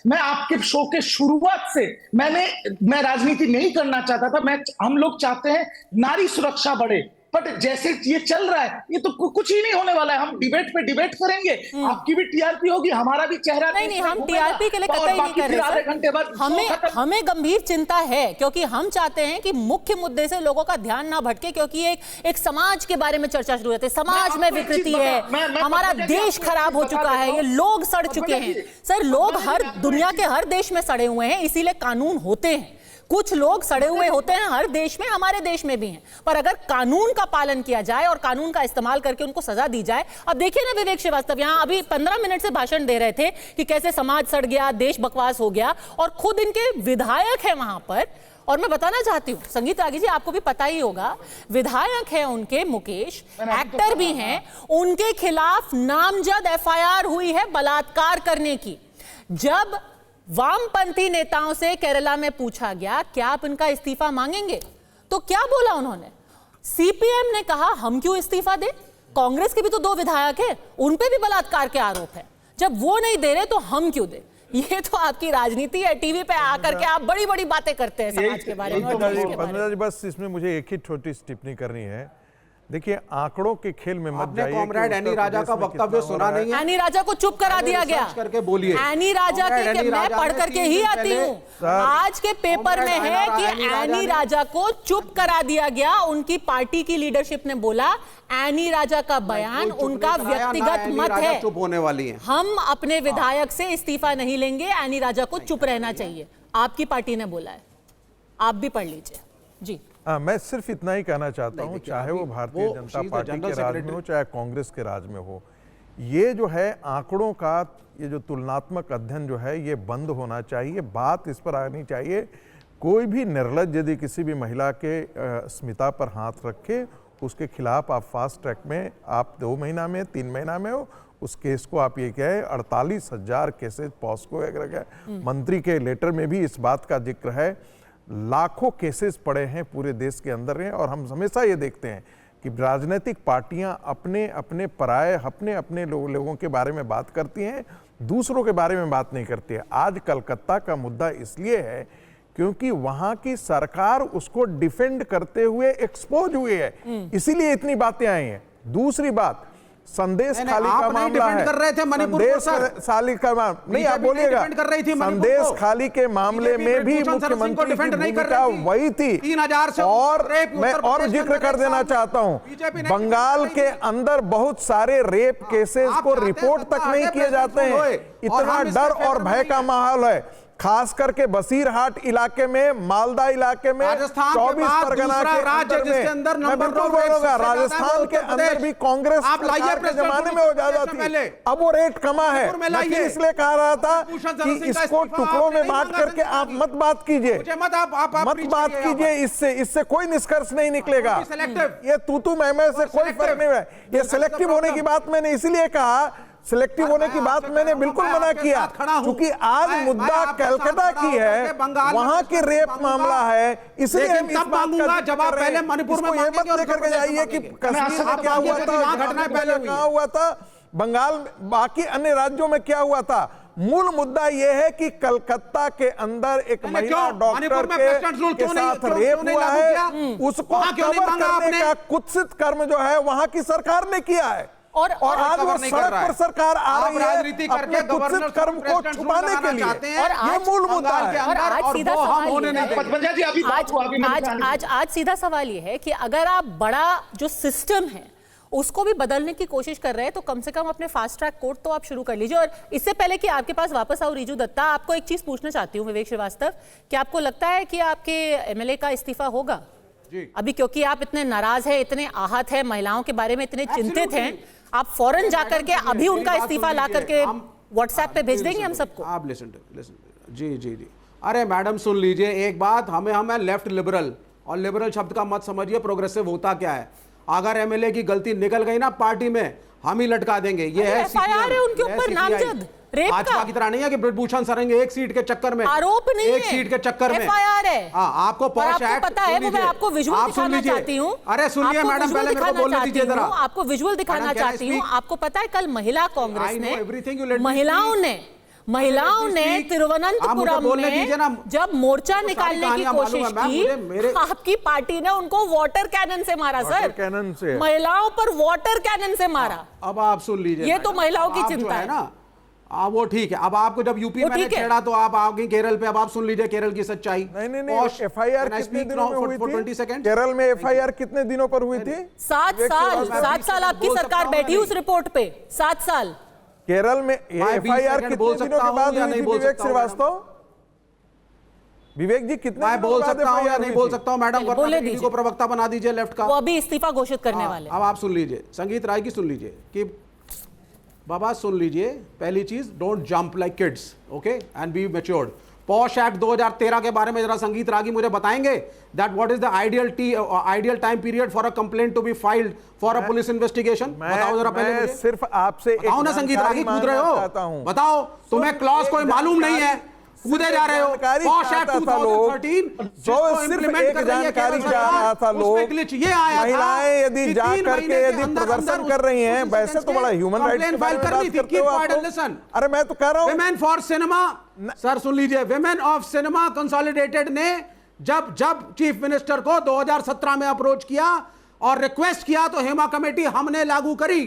मैं आपके शो के शुरुआत से मैं राजनीति नहीं करना चाहता था। हम लोग चाहते हैं नारी सुरक्षा बढ़े, बट जैसे ये चल रहा है ये तो कुछ ही नहीं होने वाला है। हम डिबेट पे डिबेट करेंगे, आपकी भी टीआरपी होगी, हमारा भी चेहरा नहीं, हम टीआरपी के लिए कतई नहीं कर रहे आधे घंटे बाद हमें गंभीर चिंता है, क्योंकि हम चाहते हैं कि मुख्य मुद्दे से लोगों का ध्यान ना भटके, क्योंकि एक समाज के बारे में चर्चा शुरू होती है। समाज में विकृति है, हमारा देश खराब हो चुका है, ये लोग सड़ चुके हैं। सर, लोग हर दुनिया के हर देश में सड़े हुए हैं, इसीलिए कानून होते हैं। कुछ लोग सड़े हुए होते हैं हर देश में, हमारे देश में भी हैं, पर अगर कानून का पालन किया जाए और कानून का इस्तेमाल करके उनको सजा दी जाए। अब देखिए ना, विवेक श्रीवास्तव यहां अभी 15 मिनट से भाषण दे रहे थे कि कैसे समाज सड़ गया, देश बकवास हो गया, और खुद इनके विधायक है वहां पर। और मैं बताना चाहती हूं, संगीत रागी जी, आपको भी पता ही होगा, विधायक है उनके मुकेश, एक्टर भी हैं, उनके खिलाफ नामजद एफआईआर हुई है बलात्कार करने की। जब वामपंथी नेताओं से केरला में पूछा गया क्या आप इनका इस्तीफा मांगेंगे, तो क्या बोला उन्होंने? सीपीएम ने कहा हम क्यों इस्तीफा दें, कांग्रेस के भी तो 2 विधायक हैं, उन पे भी बलात्कार के आरोप है, जब वो नहीं दे रहे तो हम क्यों दें। ये तो आपकी राजनीति है, टीवी पे आकर के आप बड़ी बड़ी बातें करते हैं समाज के बारे में। बस इसमें मुझे एक ही छोटी टिप्पणी करनी है। देखिए, आंकड़ों के खेल में मत जाइए। कॉमरेड एनी राजा का वक्तव्य सुना नहीं है? एनी राजा को चुप करा दिया गया। करके बोलिए। एनी राजा के मैं पढ़ करके ही आती हूँ, आज के पेपर में है कि एनी राजा को चुप करा दिया गया। उनकी पार्टी की लीडरशिप ने बोला एनी राजा का बयान उनका व्यक्तिगत मत है, चुप होने वाली है। हम अपने विधायक से इस्तीफा नहीं लेंगे, एनी राजा को चुप रहना चाहिए, आपकी पार्टी ने बोला है। आप भी पढ़ लीजिए जी। मैं सिर्फ इतना ही कहना चाहता हूं, चाहे वो भारतीय जनता पार्टी के राज में हो चाहे कांग्रेस के राज में हो, ये जो है आंकड़ों का ये जो तुलनात्मक अध्ययन जो है ये बंद होना चाहिए। बात इस पर आनी चाहिए, कोई भी निर्लज्ज यदि किसी भी महिला के अस्मिता पर हाथ रखे, उसके खिलाफ आप फास्ट ट्रैक में आप 2 महीना में 3 महीना में हो उस केस को आप ये कहे 48,000 केसेस पॉस्को वगैरह। मंत्री के लेटर में भी इस बात का जिक्र है। लाखों केसेस पड़े हैं पूरे देश के अंदर हैं, और हम हमेशा ये देखते हैं कि राजनीतिक पार्टियां अपने अपने पराये अपने अपने लोगों के बारे में बात करती हैं, दूसरों के बारे में बात नहीं करती है। आज कलकत्ता का मुद्दा इसलिए है क्योंकि वहां की सरकार उसको डिफेंड करते हुए एक्सपोज हुई है, इसीलिए इतनी बातें आई हैं। दूसरी बात, संदेश खाली का मामला है। कर रहे थे मणिपुर को, सर खाली का नहीं, आप बोलिएगा। संदेश खाली के मामले में भी मुख्यमंत्री की भूमिका वही थी। 3000 से और मैं और जिक्र कर देना चाहता हूं, बंगाल के अंदर बहुत सारे रेप केसेस को रिपोर्ट तक नहीं किए जाते हैं। इतना डर और भय का माहौल है, खास करके बसीरहाट इलाके में, मालदा इलाके में, 24 परगना के राज्य जिसके अंदर नंबर 2 बोलूंगा, राजस्थान के अंदर भी कांग्रेस सरकार के जमाने में हो जाता थी, अब वो रेट कमा है। मैं इसलिए कह रहा था कि इसको टुकड़ों में बांट करके आप मत बात कीजिए, मत बात कीजिए, इससे कोई निष्कर्ष नहीं निकलेगा। ये तू मैं से कोई फर्क नहीं है। ये सिलेक्टिव होने की बात मैंने इसीलिए कहा, सिलेक्टिव होने की बात मैंने बिल्कुल मना किया, क्योंकि आज मुद्दा कलकत्ता की है, वहां के रेप मामला है, इसलिए हम इस बात का जवाब पहले मणिपुर में ये मत लेकर के जाइए कि कश्मीर में क्या हुआ था, घटना पहले कहां हुआ था, बंगाल बाकी अन्य राज्यों में क्या हुआ था। मूल मुद्दा यह है कि कलकत्ता के अंदर एक महिला डॉक्टर के साथ रेप हुआ है, उसको कवर करने का कुत्सित कर्म जो है वहां की सरकार ने किया है, और आज वो सड़क पर सरकार आ रही है राजनीति करके कुत्सित कर्म को छुपाने के लिए, और ये मूल मुद्दा है। और आज सीधा सवाल ये है कि अगर आप बड़ा जो सिस्टम है उसको भी बदलने की कोशिश कर रहे हैं, तो कम से कम अपने फास्ट ट्रैक कोर्ट तो आप शुरू कर लीजिए। और इससे पहले कि आपके पास वापस आऊं रिजू दत्ता, आपको एक चीज पूछना चाहती हूँ विवेक श्रीवास्तव, क्या आपको लगता है कि आपके एमएलए का इस्तीफा होगा अभी, क्योंकि आप इतने नाराज है, इतने आहत है, महिलाओं के बारे में इतने चिंतित हैं, आप फौरन जाकर के अभी उनका इस्तीफा ला करके व्हाट्सएप पे भेज देंगे हम सबको? आप लिसन जी। अरे मैडम सुन लीजिए एक बात, हमें लेफ्ट लिबरल, और लिबरल शब्द का मत समझिए, प्रोग्रेसिव होता क्या है। अगर एमएलए की गलती निकल गई ना पार्टी में, हम ही लटका देंगे। ये है एफआईआर है उनके ऊपर नामजद रेप का। भाजपा की तरह नहीं है कि ब्रजभूषण सरेंगे एक सीट के चक्कर में, आरोप नहीं है, एक सीट के चक्कर में एफआईआर है। आपको पॉश एक्ट पता है, वो मैं आपको विजुअल दिखाना चाहती हूँ। अरे सुनिए मैडम, पहले मेरे को बोलने दीजिए जरा। आपको विजुअल दिखाना चाहती हूँ। आपको पता है कल महिला कांग्रेस ने, महिलाओं ने तिरुवनंतपुरम में जब मोर्चा निकालने की कोशिश की, आपकी पार्टी ने उनको वाटर कैनन से मारा सर, कैनन से महिलाओं पर वाटर कैनन से मारा। अब आप सुन लीजिए, ये तो महिलाओं की चिंता है ना। वो ठीक है, अब आपको जब यूपी में छेड़ा तो आप आ गई केरल पे। अब आप सुन लीजिए केरल की सच्चाई। नहीं, एफआईआर कितने दिनों में हुई थी? केरल में एफआईआर कितने दिनों पर हुई थी? 7 साल आपकी सरकार बैठी उस रिपोर्ट पे, 7 साल। केरल में एफआईआर कितने दिनों के बाद हुई थी? विवेक श्रीवास्तव, विवेक जी कितने? मैं बोल सकता हूं या नहीं बोल सकता हूं? मैडम वरना को प्रवक्ता बना दीजिए लेफ्ट का। वो अभी इस्तीफा घोषित करने वाले। अब आप सुन लीजिए, संगीत राय की सुन लीजिए कि बाबा सुन लीजिए, पहली चीज don't jump like kids, okay, and be matured. POSH act 2013 के बारे में जरा संगीत रागी मुझे बताएंगे that what is the ideal time period for a complaint to be filed for a police investigation? बताओ जरा पहले मुझे। सिर्फ आपसे बताओ ना संगीत रागी, कूद रहे हो, बताओ, तुम्हें क्लॉज कोई मालूम नहीं है, कूदे जा रहे हो। पॉश एक्ट 2013 सिर्फ एक जानकारी चाह रहा था लोग, महिलाएं यदि जा करके यदि प्रदर्शन कर रही हैं, वैसे तो बड़ा ह्यूमन राइट्स फाइल करनी थी। अरे मैं तो कह रहा हूं विमेन फॉर सिनेमा, सर सुन लीजिए, विमेन ऑफ सिनेमा कंसोलिडेटेड ने जब चीफ मिनिस्टर को 2017 में अप्रोच किया और रिक्वेस्ट किया तो हेमा कमेटी हमने लागू करी।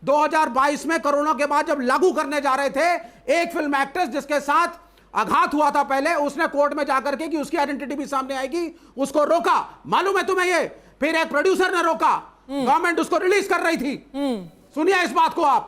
2022 में कोरोना के बाद जब लागू करने जा रहे थे, एक फिल्म एक्ट्रेस जिसके साथ आघात हुआ था पहले, उसने कोर्ट में जाकर के कि उसकी आइडेंटिटी भी सामने आएगी, उसको रोका। मालूम है तुम्हें ये? फिर एक प्रोड्यूसर ने रोका, गवर्नमेंट उसको रिलीज कर रही थी। सुनिए इस बात को आप।